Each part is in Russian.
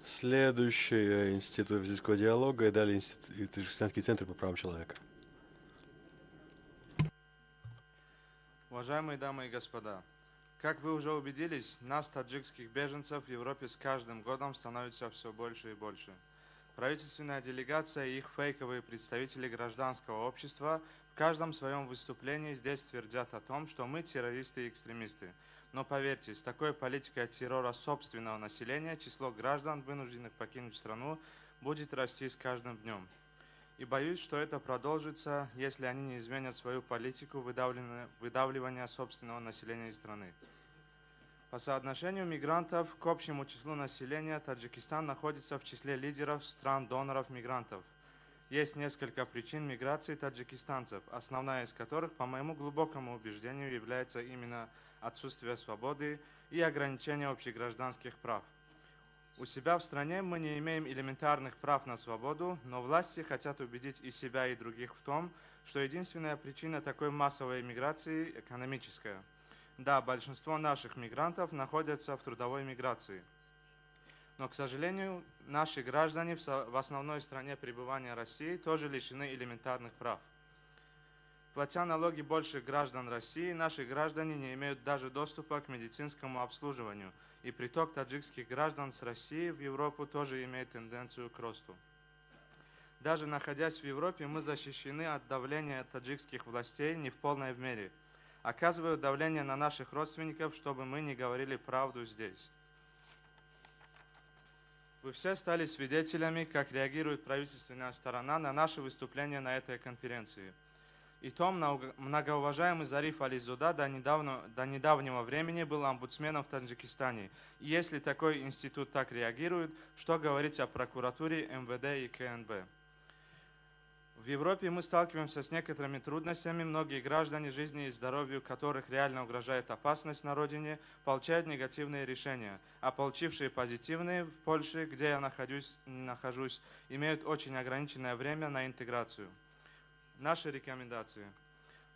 Следующий Институт евразийского диалога и далее Таджикистанский центр по правам человека. Уважаемые дамы и господа, как вы уже убедились, нас, таджикских беженцев, в Европе с каждым годом становится все больше и больше. Правительственная делегация и их фейковые представители гражданского общества в каждом своем выступлении здесь твердят о том, что мы террористы и экстремисты. Но поверьте, с такой политикой террора собственного населения число граждан, вынужденных покинуть страну, будет расти с каждым днем. И боюсь, что это продолжится, если они не изменят свою политику выдавливания собственного населения из страны. По соотношению мигрантов к общему числу населения Таджикистан находится в числе лидеров стран-доноров мигрантов. Есть несколько причин миграции таджикистанцев, основная из которых, по моему глубокому убеждению, является именно отсутствие свободы и ограничение общегражданских прав. У себя в стране мы не имеем элементарных прав на свободу, но власти хотят убедить и себя, и других в том, что единственная причина такой массовой миграции – экономическая. Да, большинство наших мигрантов находятся в трудовой миграции. Но, к сожалению, наши граждане в основной стране пребывания России тоже лишены элементарных прав. Платя налоги больших граждан России, наши граждане не имеют даже доступа к медицинскому обслуживанию, и приток таджикских граждан с России в Европу тоже имеет тенденцию к росту. Даже находясь в Европе, мы защищены от давления таджикских властей не в полной мере. Оказывают давление на наших родственников, чтобы мы не говорили правду здесь. Вы все стали свидетелями, как реагирует правительственная сторона на наши выступления на этой конференции. И том многоуважаемый Зариф Ализуда до недавнего времени был омбудсменом в Таджикистане. И если такой институт так реагирует, что говорить о прокуратуре, МВД и КНБ? В Европе мы сталкиваемся с некоторыми трудностями. Многие граждане, жизни и здоровью которых реально угрожает опасность на родине, получают негативные решения, а получившие позитивные в Польше, где я нахожусь, имеют очень ограниченное время на интеграцию. Наши рекомендации.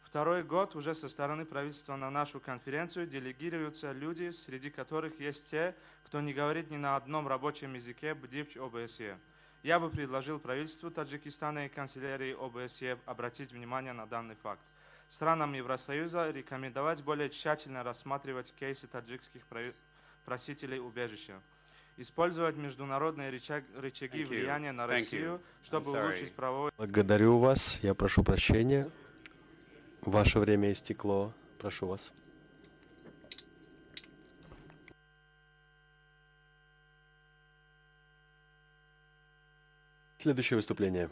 Второй год уже со стороны правительства на нашу конференцию делегируются люди, среди которых есть те, кто не говорит ни на одном рабочем языке БДИПЧ ОБСЕ. Я бы предложил правительству Таджикистана и канцелярии ОБСЕ обратить внимание на данный факт. Странам Евросоюза рекомендовать более тщательно рассматривать кейсы таджикских просителей убежища. Использовать международные рычаги влияния на Россию, чтобы улучшить правовой... Благодарю вас. Я прошу прощения. Ваше время истекло. Прошу вас. Следующее выступление.